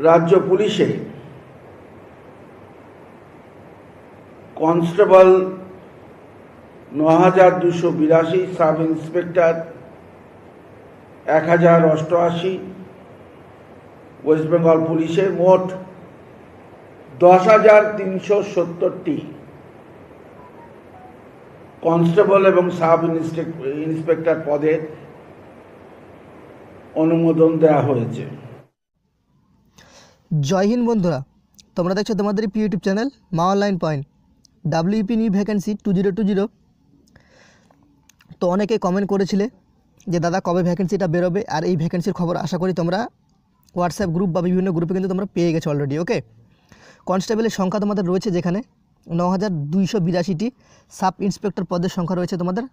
রাজ্য পুলিশে constable ৯,২৮২, sub inspector ১,০৮৮, West Bengal পুলিশের মোট ১০,৩৭০টি কনস্টেবল এবং সাব ইন্সপেক্টর পদের অনুমোদন দেওয়া হয়েছে। জয় হিন্দ বন্ধুরা, তোমরা দেখছো তোমাদের ইউটিউব চ্যানেল মা online point. WEP new vacancy 2020। তো অনেকে কমেন্ট করেছিলে যে দাদা কবে ভ্যাকেন্সিটা বেরোবে, আর এই ভ্যাকেন্সির খবর আশা করি তোমরা হোয়াটসঅ্যাপ গ্রুপ বা বিভিন্ন গ্রুপে কিন্তু তোমরা পেয়ে গেছো অলরেডি। ওকে, কনস্টেবলের সংখ্যা তোমাদের রয়েছে যেখানে ৯,২৮২টি, সাব ইন্সপেক্টর পদের সংখ্যা রয়েছে তোমাদের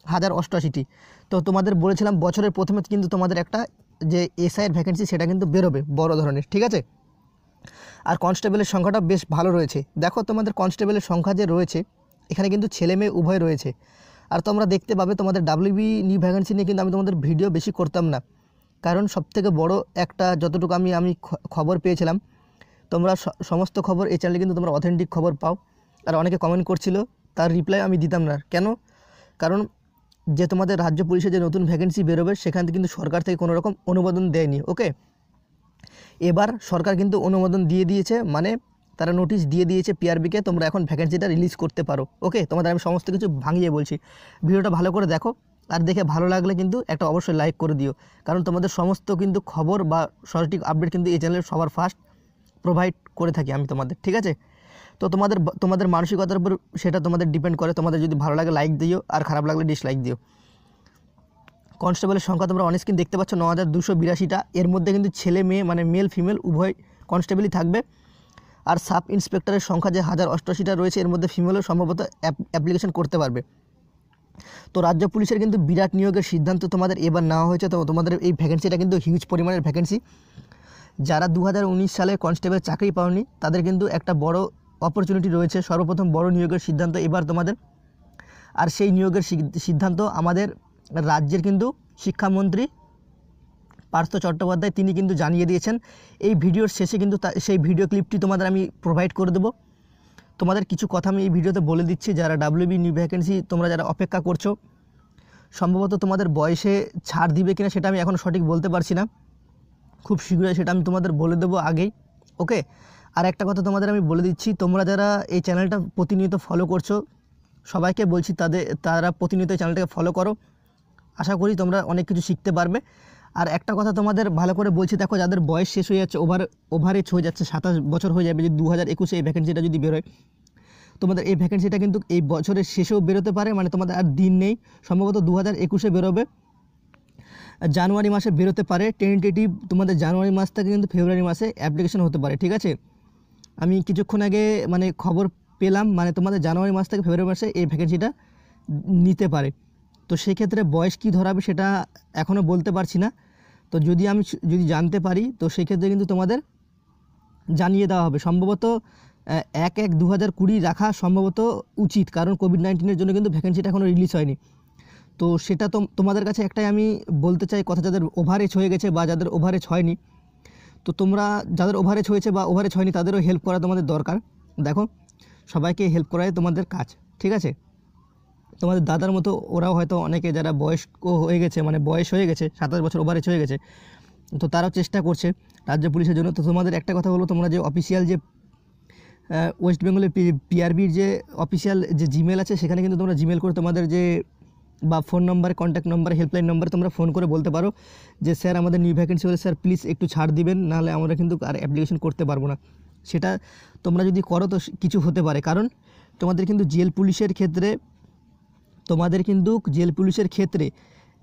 1,088টি। তো তোমাদের বলেছিলাম বছরের প্রথমে কিন্তু তোমাদের একটা যে SI-এর ভ্যাকেন্সি সেটা কিন্তু বেরোবে বড় ধরনের, ঠিক আছে। আর কনস্টেবলের সংখ্যাটা বেশ ভালো রয়েছে। দেখো তোমাদের কনস্টেবলের সংখ্যা যে রয়েছে এখানে কিন্তু ছেলে মেয়ে উভয় রয়েছে। আর তোমরা দেখতে পাবে তোমাদের WB নিউ ভ্যাকেন্সি নিয়ে কিন্তু আমি তোমাদের ভিডিও বেশি করতাম না, কারণ সবথেকে বড় একটা যতটুকু আমি খবর পেয়েছিলাম, তোমরা সমস্ত খবর এই চ্যানেলে কিন্তু তোমরা অথেন্টিক খবর পাও। আর অনেকে কমেন্ট করছিল, তার রিপ্লাই আমি দিতাম না। কেন? কারণ যে তোমাদের রাজ্য পুলিশের যে নতুন ভ্যাকেন্সি বেরোবে সেখান থেকে কিন্তু সরকার থেকে কোনো রকম অনুমোদন দেয়নি। ওকে, এবার সরকার কিন্তু অনুমোদন দিয়ে দিয়েছে, মানে তারা নোটিশ দিয়ে দিয়েছে PRBকে, তোমরা এখন ভ্যাকেন্সিটা রিলিজ করতে পারো। ওকে, তোমাদের আমি সমস্ত কিছু ভাঙিয়ে বলছি, ভিডিওটা ভালো করে দেখো। আর দেখে ভালো লাগলে কিন্তু একটা অবশ্যই লাইক করে দিও, কারণ তোমাদের সমস্ত কিন্তু খবর বা সঠিক আপডেট কিন্তু এই চ্যানেলের সবার ফার্স্ট প্রোভাইড করে থাকি আমি তোমাদের, ঠিক আছে। তো তোমাদের মানসিকতার উপর সেটা তোমাদের ডিপেন্ড করে। তোমাদের যদি ভালো লাগে লাইক দিও, আর খারাপ লাগলে ডিসলাইক দিও। কনস্টেবলের সংখ্যা তোমরা অনেক স্ক্রিন দেখতে পাচ্ছ ৯,২৮২টা। এর মধ্যে কিন্তু ছেলে মেয়ে মানে মেল ফিমেল উভয় কনস্টেবলই থাকবে। আর সাব ইন্সপেক্টরের সংখ্যা যে 1,088টা রয়েছে, এর মধ্যে ফিমেলও সম্ভবত অ্যাপ্লিকেশন করতে পারবে। তো রাজ্য পুলিশের কিন্তু বিরাট নিয়োগের সিদ্ধান্ত তোমাদের এবার নেওয়া হয়েছে। তো তোমাদের এই ভ্যাকেন্সিটা কিন্তু হিউজ পরিমাণের ভ্যাকেন্সি। যারা 2019 সালে কনস্টেবল চাকরি পাওনি তাদের কিন্তু একটা বড় অপরচুনিটি রয়েছে, সর্বপ্রথম বড় নিয়োগের সিদ্ধান্ত এবার তোমাদের। আর সেই নিয়োগের সিদ্ধান্ত আমাদের রাজ্যের কিন্তু শিক্ষামন্ত্রী পার্থ চট্টোপাধ্যায় তিনি কিন্তু জানিয়ে দিয়েছেন। এই ভিডিওর শেষে কিন্তু সেই ভিডিও ক্লিপটি তোমাদের আমি প্রোভাইড করে দেবো। তোমাদের কিছু কথা আমি এই ভিডিওতে বলে দিচ্ছি। যারা WB নিউ ভ্যাকেন্সি তোমরা যারা অপেক্ষা করছো, সম্ভবত তোমাদের বয়সে ছাড় দিবে কিনা সেটা আমি এখন সঠিক বলতে পারছি না, খুব শীঘ্রই সেটা আমি তোমাদের বলে দেবো আগেই। ওকে, আর একটা কথা তোমাদের আমি বলে দিচ্ছি, তোমরা যারা এই চ্যানেলটা প্রতিনিয়ত ফলো করছো সবাইকে বলছি তারা প্রতিনিয়ত এই চ্যানেলটাকে ফলো করো। আশা করি তোমরা অনেক কিছু শিখতে পারবে। আর একটা কথা তোমাদের ভালো করে বলছি, দেখো যাদের বয়স শেষ হয়ে যাচ্ছে, ওভারেজ হয়ে যাচ্ছে, 27 বছর হয়ে যাবে, যদি 2021-এ এই ভ্যাকেন্সিটা যদি বেরোয়, তোমাদের এই ভ্যাকেন্সিটা কিন্তু এই বছরের শেষেও বেরোতে পারে, মানে তোমাদের আর দিন নেই। সম্ভবত 2021-এ বেরোবে, জানুয়ারি মাসে বেরোতে পারে টেন্টেটিভ। তোমাদের জানুয়ারি মাস থেকে কিন্তু ফেব্রুয়ারি মাসে অ্যাপ্লিকেশন হতে পারে, ঠিক আছে। আমি কিছুক্ষণ আগে মানে খবর পেলাম, মানে তোমাদের জানুয়ারি মাস থেকে ফেব্রুয়ারি মাসে এই ভ্যাকেন্সিটা নিতে পারে। তো সেক্ষেত্রে বয়স কী ধরাবে সেটা এখনও বলতে পারছি না। তো যদি জানতে পারি তো সেক্ষেত্রে কিন্তু তোমাদের জানিয়ে দেওয়া হবে। সম্ভবত 1/1/2020 রাখা সম্ভবত উচিত, কারণ কোভিড-19-এর জন্য কিন্তু ভ্যাকেন্সিটা এখনও রিলিজ হয়নি। তো সেটা তোমাদের কাছে একটাই আমি বলতে চাই কথা, যাদের ওভারেজ হয়ে গেছে বা যাদের ওভারেজ হয়নি, তো তোমরা যাদের ওভারেজ হয়েছে বা ওভারেজ হয়নি তাদেরও হেল্প করা তোমাদের দরকার। দেখো সবাইকে হেল্প করাই তোমাদের কাজ, ঠিক আছে। তোমাদের দাদার মতো ওরাও হয়তো অনেকে যারা বয়স্ক হয়ে গেছে, মানে বয়স হয়ে গেছে, 27 বছর ওভারেজ হয়ে গেছে, তো তারাও চেষ্টা করছে রাজ্য পুলিশের জন্য। তো তোমাদের একটা কথা বলবো, তোমরা যে অফিসিয়াল যে ওয়েস্ট বেঙ্গলের PRBর যে অফিসিয়াল যে জিমেল আছে সেখানে কিন্তু তোমরা জিমেল করে তোমাদের যে বা ফোন নম্বরে, কন্ট্যাক্ট নম্বরে, হেল্পলাইন নম্বরে তোমরা ফোন করে বলতে পারো যে স্যার আমাদের নিউ ভ্যাকেন্সি হলে স্যার প্লিজ একটু ছাড় দিবেন, নাহলে আমরা কিন্তু আর অ্যাপ্লিকেশন করতে পারবো না। সেটা তোমরা যদি করো তো কিছু হতে পারে, কারণ তোমাদের কিন্তু জেল পুলিশের ক্ষেত্রে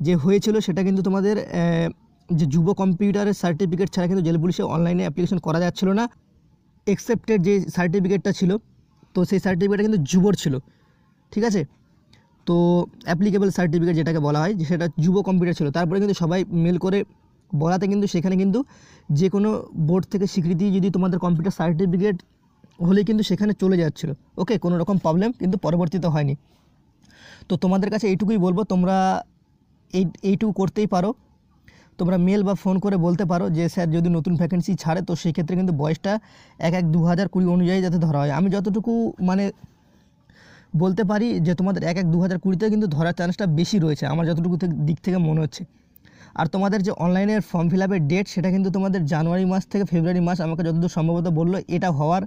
যে হয়েছিল সেটা কিন্তু তোমাদের যে যুব কম্পিউটারের সার্টিফিকেট ছাড়া কিন্তু জেল পুলিশে অনলাইনে অ্যাপ্লিকেশন করা যাচ্ছিল না। এক্সেপ্টেড যে সার্টিফিকেটটা ছিল, তো সেই সার্টিফিকেটটা কিন্তু যুবর ছিল, ঠিক আছে। তো অ্যাপ্লিকেবল সার্টিফিকেট যেটাকে বলা হয়, যে সেটা যুব কম্পিউটার ছিল। তারপরে কিন্তু সবাই মেল করে বলাতে কিন্তু সেখানে কিন্তু যে কোনো বোর্ড থেকে স্বীকৃতি যদি তোমাদের কম্পিউটার সার্টিফিকেট হলেই কিন্তু সেখানে চলে যাচ্ছিলো। ওকে, কোনো রকম প্রবলেম কিন্তু পরবর্তীতে হয়নি। তো তোমাদের কাছে এইটুকুই বলবো, তোমরা এইটুকু করতেই পারো। তোমরা মেল বা ফোন করে বলতে পারো যে স্যার যদি নতুন ভ্যাকেন্সি ছাড়ে তো সেক্ষেত্রে কিন্তু বয়সটা 1/1/2020 অনুযায়ী যাতে ধরা হয়। আমি যতটুকু মানে বলতে পারি যে তোমাদের 1/1/2020 কিন্তু ধরার চান্সটা বেশি রয়েছে আমার যতটুকু দিক থেকে মনে হচ্ছে। আর তোমাদের যে অনলাইনের ফর্ম ফিল আপের ডেট সেটা কিন্তু তোমাদের জানুয়ারি মাস থেকে ফেব্রুয়ারি মাস আমাকে যতদূর সম্ভবত বললো এটা হওয়ার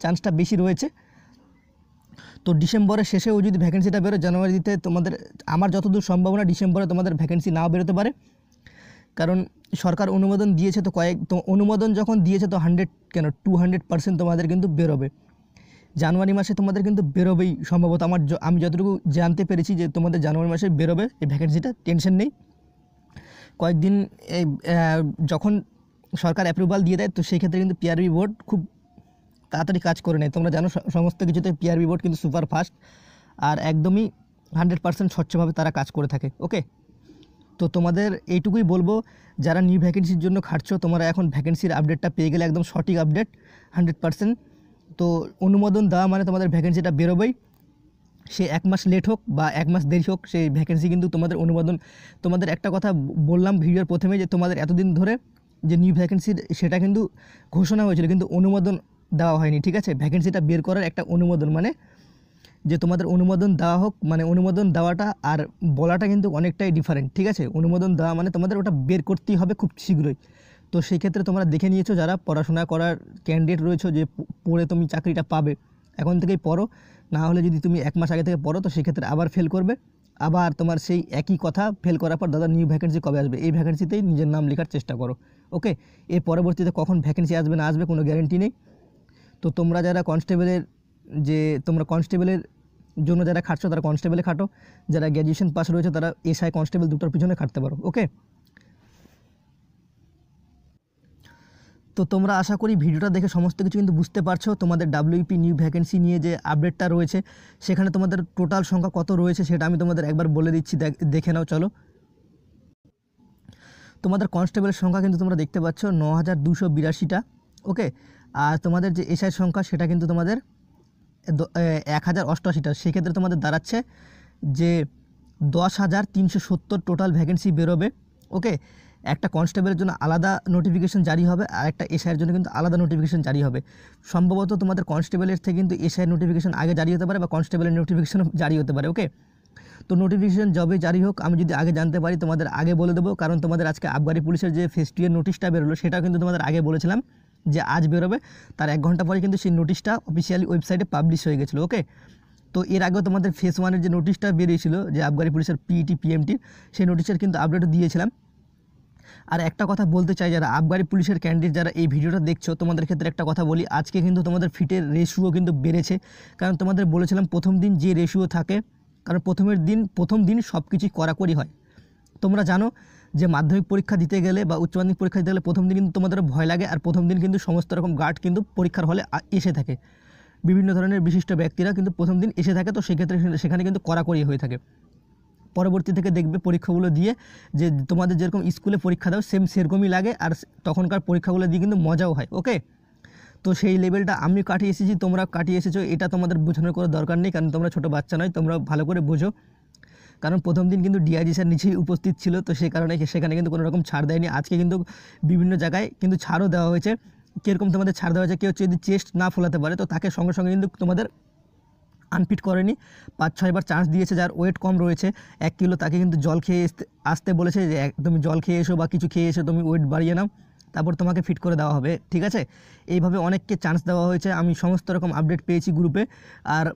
চান্সটা বেশি রয়েছে। তো ডিসেম্বরের শেষেও যদি ভ্যাকেন্সিটা বেরোয় জানুয়ারিতে তোমাদের আমার যতদূর সম্ভাবনা ডিসেম্বরে তোমাদের ভ্যাকেন্সি নাও বেরোতে পারে, কারণ সরকার অনুমোদন দিয়েছে। তো অনুমোদন যখন দিয়েছে তো 200% তোমাদের কিন্তু বেরোবে জানুয়ারি মাসে, তোমাদের কিন্তু বেরোবেই সম্ভবত। আমি যতটুকু জানতে পেরেছি যে তোমাদের জানুয়ারি মাসে বেরোবে এই ভ্যাকেন্সিটা, টেনশন নেই। কয়েকদিন এই যখন সরকার অ্যাপ্রুভাল দিয়ে দেয় তো সেই ক্ষেত্রে কিন্তু পিআরবি বোর্ড খুব তাড়াতাড়ি কাজ করে নেয়। তোমরা জানো সমস্ত কিছুতে পিআরবি বোর্ড কিন্তু সুপার ফাস্ট আর একদমই 100% স্বচ্ছভাবে তারা কাজ করে থাকে। ওকে, তো তোমাদের এইটুকুই বলবো, যারা নিউ ভ্যাকেন্সির জন্য খাটছো তোমরা এখন ভ্যাকেন্সির আপডেটটা পেয়ে গেলে, একদম সঠিক আপডেট 100%। তো অনুমোদন দেওয়া মানে তোমাদের ভ্যাকেন্সিটা বেরোবেই, সে 1 মাস লেট হোক বা 1 মাস দেরি হোক, সেই ভ্যাকেন্সি কিন্তু তোমাদের অনুমোদন। তোমাদের একটা কথা বললাম ভিডিওর প্রথমে যে তোমাদের এতদিন ধরে যে নিউ ভ্যাকেন্সির সেটা কিন্তু ঘোষণা হয়েছিল কিন্তু অনুমোদন দেওয়া হয়নি, ঠিক আছে। ভ্যাকেন্সিটা বের করার একটা অনুমোদন মানে যে তোমাদের অনুমোদন দেওয়া হোক, মানে অনুমোদন দেওয়াটা আর বলাটা কিন্তু অনেকটাই ডিফারেন্ট, ঠিক আছে। অনুমোদন দেওয়া মানে তোমাদের ওটা বের করতেই হবে খুব শীঘ্রই। তো সেই ক্ষেত্রে তোমরা দেখে নিয়েছো যারা পড়াশোনা করার ক্যান্ডিডেট রয়েছো যে পড়ে তুমি চাকরিটা পাবে, এখন থেকেই পড়ো। না হলে যদি তুমি 1 মাস আগে থেকে পড়ো তো সেক্ষেত্রে আবার ফেল করবে, আবার তোমার সেই একই কথা ফেল করার পর দাদা নিউ ভ্যাকেন্সি কবে আসবে, এই ভ্যাকেন্সিতেই নিজের নাম লেখার চেষ্টা করো। ওকে, এর পরবর্তীতে কখন ভ্যাকেন্সি আসবে না আসবে কোনো গ্যারেন্টি নেই। তো তোমরা যারা কনস্টেবলের জন্য যারা খাটছো তারা কনস্টেবলে খাটো, যারা গ্র্যাজুয়েশন পাস রয়েছে তারা এসআই কনস্টেবল দুটোর পিছনে খাটতে পারো। ওকে, তো তোমরা আশা করি ভিডিওটা দেখে সমস্ত কিছু কিন্তু বুঝতে পারছো। তোমাদের ডাব্লিউপি নিউ ভ্যাকেন্সি নিয়ে যে আপডেটটা রয়েছে সেখানে তোমাদের টোটাল সংখ্যা কত রয়েছে সেটা আমি তোমাদের একবার বলে দিচ্ছি, দেখে নাও চলো। তোমাদের কনস্টেবলের সংখ্যা কিন্তু তোমরা দেখতে পাচ্ছ 9282টা। ওকে, আর তোমাদের যে এসআই সংখ্যা সেটা কিন্তু তোমাদের 1088টা। সেক্ষেত্রে তোমাদের দাঁড়াচ্ছে যে 10,370 টোটাল ভ্যাকেন্সি বেরোবে। ওকে, একটা কনস্টেবলের জন্য আলাদা নোটিফিকেশন জারি হবে আর একটা এসআইয়ের জন্য কিন্তু আলাদা নোটিফিকেশন জারি হবে। সম্ভবত তোমাদের কনস্টেবলের থেকে কিন্তু এসআইয়ের নোটিফিকেশন আগে জারি হতে পারে বা কনস্টেবলের নোটিফিকেশনও জারি হতে পারে। ওকে, তো নোটিফিকেশন যবে জারি হোক আমি যদি আগে জানতে পারি তোমাদের আগে বলে দেবো, কারণ তোমাদের আজকে আবগারি পুলিশের যে ফেজ 2 এর নোটিশটা বেরোলো সেটাও কিন্তু তোমাদের আগে বলেছিলাম যে আজ বেরোবে, তার 1 ঘন্টা পরে কিন্তু সেই নোটিশটা অফিসিয়ালি ওয়েবসাইটে পাবলিশ হয়ে গেছিলো। ওকে, তো এর আগেও তোমাদের ফেজ 1 এর যে নোটিশটা বেরিয়েছিল যে আবগারি পুলিশের পিইটি পিএমটি, সেই নোটিশের কিন্তু আপডেটও দিয়েছিলাম। আর একটা কথা বলতে চাই, যারা আবগারি পুলিশের ক্যান্ডিডেট যারা এই ভিডিওটা দেখছো তোমাদের ক্ষেত্রে একটা কথা বলি, আজকে কিন্তু তোমাদের ফিটের রেশিও কিন্তু বেড়েছে। কারণ তোমাদের বলেছিলাম প্রথম দিন যে রেশিও থাকে, কারণ প্রথম দিন সব কিছুই কড়াকড়ি হয়। তোমরা জানো যে মাধ্যমিক পরীক্ষা দিতে গেলে বা উচ্চ মাধ্যমিক পরীক্ষা দিতে গেলে প্রথম দিন কিন্তু তোমাদের ভয় লাগে, আর প্রথম দিন কিন্তু সমস্ত রকম গার্ড কিন্তু পরীক্ষার হলে এসে থাকে, বিভিন্ন ধরনের বিশিষ্ট ব্যক্তিরা কিন্তু প্রথম দিন এসে থাকে। তো সেক্ষেত্রে সেখানে কিন্তু কড়াকড়ি হয়ে থাকে। পরবর্তী থেকে দেখবে পরীক্ষাগুলো দিয়ে যে তোমাদের যেরকম স্কুলে পরীক্ষা দাও সেরকমই লাগে, আর তখনকার পরীক্ষাগুলো দিয়ে কিন্তু মজাও হয়। ওকে, তো সেই লেভেলটা আমি কাটিয়ে এসেছি, তোমরা কাটিয়ে এসেছো, এটা তোমাদের বোঝানোর কোনো দরকার নেই, কারণ তোমরা ছোটো বাচ্চা নয়, তোমরা ভালো করে বোঝো। কারণ প্রথম দিন কিন্তু ডিআইজি স্যার নিচেই উপস্থিত ছিল, তো সেই কারণে সেখানে কিন্তু কোনো রকম ছাড় দেয়নি। আজকে কিন্তু বিভিন্ন জায়গায় কিন্তু ছাড়ও দেওয়া হয়েছে। কীরকম তোমাদের ছাড় দেওয়া হয়েছে, কেউ যদি চেস্ট না ফোলাতে পারে তো তাকে সঙ্গে সঙ্গে কিন্তু তোমাদের আনফিট করেনি, 5-6 বার চান্স দিয়েছে। যার ওয়েট কম রয়েছে 1 কিলো তাকে কিন্তু জল খেয়ে আসতে বলেছে যে তুমি জল খেয়ে এসো বা কিছু খেয়ে এসো, তুমি ওয়েট বাড়িয়ে নাও, তারপর তোমাকে ফিট করে দেওয়া হবে, ঠিক আছে। এইভাবে অনেককে চান্স দেওয়া হয়েছে, আমি সমস্ত রকম আপডেট পেয়েছি গ্রুপে। আর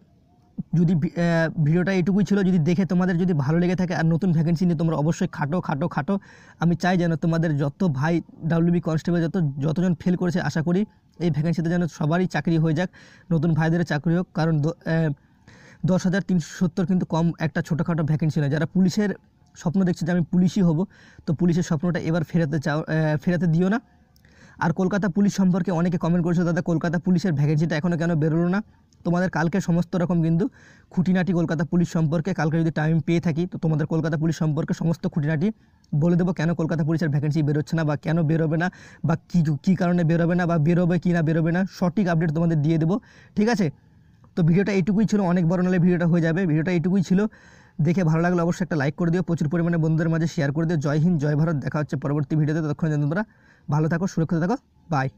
যদি ভিডিওটা এটুকুই ছিল, যদি দেখে তোমাদের যদি ভালো লেগে থাকে আর নতুন ভ্যাকেন্সি নিয়ে তোমরা অবশ্যই খাটো। আমি চাই যেন তোমাদের যত ভাই ডাব্লিউবি কনস্টেবল যতজন ফেল করেছে আশা করি এই ভ্যাকেন্সিতে যেন সবারই চাকরি হয়ে যাক, নতুন ভাইদের চাকরি হোক। কারণ 10,370 কিন্তু কম একটা ছোটোখাটো ভ্যাকেন্সি নয়। যারা পুলিশের স্বপ্ন দেখছে যে আমি পুলিশই হব, তো পুলিশের স্বপ্নটা এবার ফেরাতে দিও না। আর কলকাতা পুলিশ সম্পর্কে অনেকে কমেন্ট করেছে, দাদা কলকাতা পুলিশের ভ্যাকেন্সিটা এখনও কেন বেরোলো না। তোমাদের কালকে সমস্ত রকম কিন্তু খুঁটিনাটি কলকাতা পুলিশ সম্পর্কে, কালকে যদি টাইম পেয়ে থাকি তো তোমাদের কলকাতা পুলিশ সম্পর্কে সমস্ত খুঁটিনাটি বলে দেবো, কেন কলকাতা পুলিশের ভ্যাকেন্সি বেরোচ্ছে না বা কেন বেরোবে না বা কী কারণে বেরোবে না বা বেরোবে কি না বেরোবে না, সঠিক আপডেট তোমাদের দিয়ে দেবো, ঠিক আছে। তো ভিডিওটা এইটুকুই ছিল, অনেক বড় নাহলে ভিডিওটা হয়ে যাবে। ভিডিওটা এইটুকুই ছিল, দেখে ভালো লাগলে অবশ্যই একটা লাইক করে দিও, প্রচুর পরিমাণে বন্ধুদের মাঝে শেয়ার করে দিও। জয় হিন্দ, জয় ভারত। দেখা হচ্ছে পরবর্তী ভিডিওতে। ততক্ষণ তোমরা ভালো থাকো, সুরক্ষিত থাকো। বাই।